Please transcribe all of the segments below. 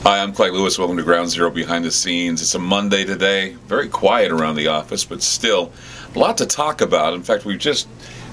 Hi, I'm Clyde. Welcome to Ground Zero Behind the Scenes. It's a Monday today. Very quiet around the office, but still a lot to talk about. In fact, we've just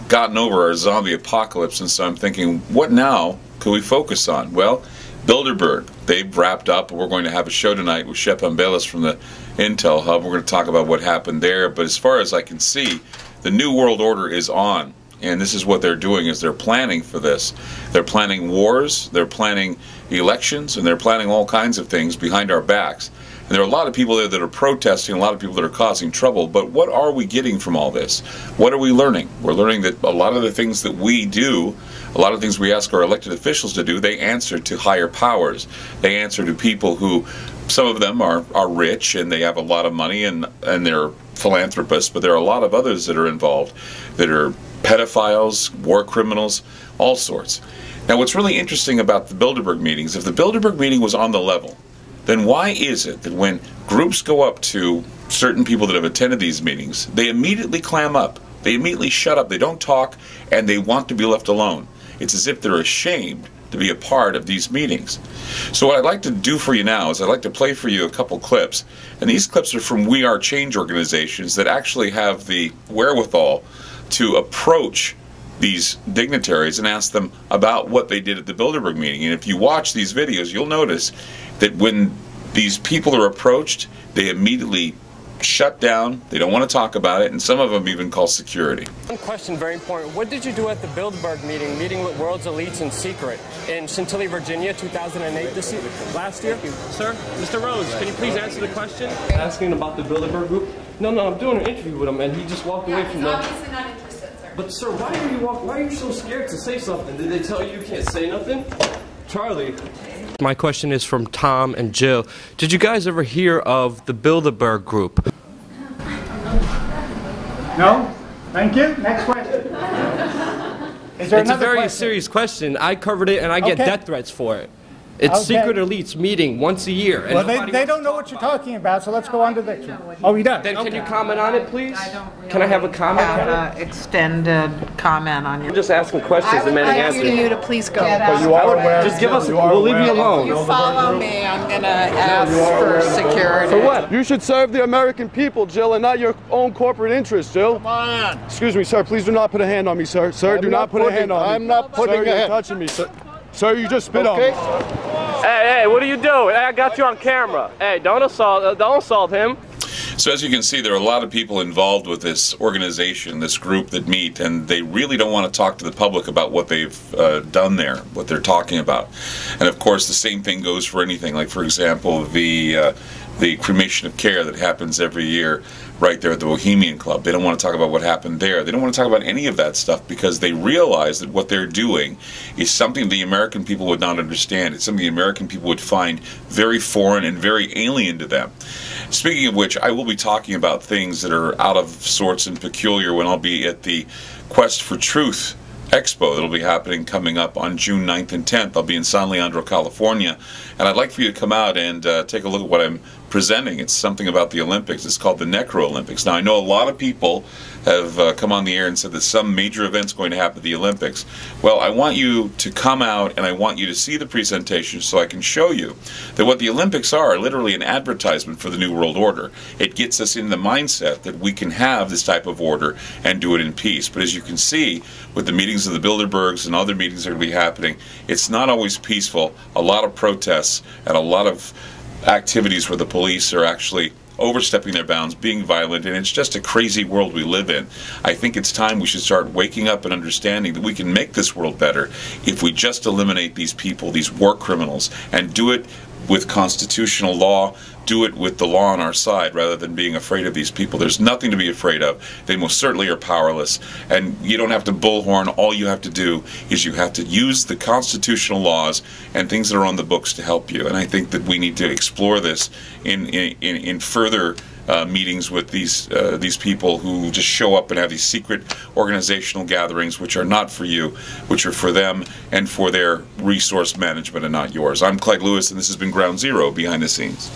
gotten over our zombie apocalypse, and so I'm thinking, what now could we focus on? Well, Bilderberg. They've wrapped up. We're going to have a show tonight with Shep Ambelis from the Intel Hub. We're going to talk about what happened there. But as far as I can see, the New World Order is on. And this is what they're doing, is they're planning for this. They're planning wars, they're planning elections, and they're planning all kinds of things behind our backs. And there are a lot of people there that are protesting, a lot of people that are causing trouble, but what are we getting from all this? What are we learning? We're learning that a lot of the things that we do, a lot of things we ask our elected officials to do, they answer to higher powers. They answer to people who, some of them are rich and they have a lot of money and they're philanthropists, but there are a lot of others that are involved that are pedophiles, war criminals, all sorts. Now, what's really interesting about the Bilderberg meetings, if the Bilderberg meeting was on the level, then why is it that when groups go up to certain people that have attended these meetings, they immediately clam up, they immediately shut up, they don't talk, and they want to be left alone? It's as if they're ashamed to be a part of these meetings. So what I'd like to do for you now is I'd like to play for you a couple clips, and these clips are from We Are Change organizations that actually have the wherewithal to approach these dignitaries and ask them about what they did at the Bilderberg meeting. And if you watch these videos, you'll notice that when these people are approached, they immediately shut down, they don't want to talk about it, and some of them even call security. One question, very important. What did you do at the Bilderberg meeting with world's elites in secret in Chantilly, Virginia, 2008, last year? Sir, Mr. Rose, can you please answer the question? Asking about the Bilderberg group? No, I'm doing an interview with him, and he just walked away from them. He's obviously not interested, sir. But sir, why are you so scared to say something? Did they tell you can't say nothing? Charlie. My question is from Tom and Jill. Did you guys ever hear of the Bilderberg group? No? Thank you. Next question. Is there It's a another very question? serious question. I covered it and I get Okay. death threats for it. It's secret elites meeting once a year. And Well, nobody they wants don't to know talk what you're about talking about, so let's go on to the next one. Oh, he does? Then Okay. can you comment on it, please? I don't really Can I have a comment on it? Have an extended comment on your... I'm just asking questions and I demanding would like answers. you to please go. You are aware. Just give us, you are we'll leave you aware. alone. You follow me, I'm gonna ask for security. For what? You should serve the American people, Jill, and not your own corporate interests, Jill. Come on. Excuse me, sir. Please do not put a hand on me, sir. Sir, do not put a hand on me. I'm not putting sir, a you're hand. touching me, sir. Sir, you just spit on me. Hey, what are you doing? I got you on camera. Hey, don't assault him. So as you can see, there are a lot of people involved with this organization, this group that meet, and they really don't want to talk to the public about what they've done there, what they're talking about. And of course, the same thing goes for anything, like for example, the cremation of care that happens every year right there at the Bohemian Club. They don't want to talk about what happened there. They don't want to talk about any of that stuff because they realize that what they're doing is something the American people would not understand. It's something the American people would find very foreign and very alien to them. Speaking of which, I will be talking about things that are out of sorts and peculiar when I'll be at the Quest for Truth Expo that'll be happening coming up on June 9th and 10th. I'll be in San Leandro, California, and I'd like for you to come out and take a look at what I'm presenting. It's something about the Olympics. It's called the Necro Olympics. Now, I know a lot of people have come on the air and said that some major event's going to happen at the Olympics. Well, I want you to come out and I want you to see the presentation so I can show you that what the Olympics are literally an advertisement for the New World Order. It gets us in the mindset that we can have this type of order and do it in peace. But as you can see, with the meetings of the Bilderbergs and other meetings that are going to be happening, it's not always peaceful. A lot of protests and a lot of activities where the police are actually overstepping their bounds, being violent, and it's just a crazy world we live in. I think it's time we should start waking up and understanding that we can make this world better if we just eliminate these people, these war criminals, and do it with constitutional law, do it with the law on our side rather than being afraid of these people. There's nothing to be afraid of. They most certainly are powerless, and you don't have to bullhorn. All you have to do is you have to use the constitutional laws and things that are on the books to help you. And I think that we need to explore this in further meetings with these people who just show up and have these secret organizational gatherings which are not for you, which are for them and for their resource management and not yours. I'm Clyde Lewis, and this has been Ground Zero Behind the Scenes.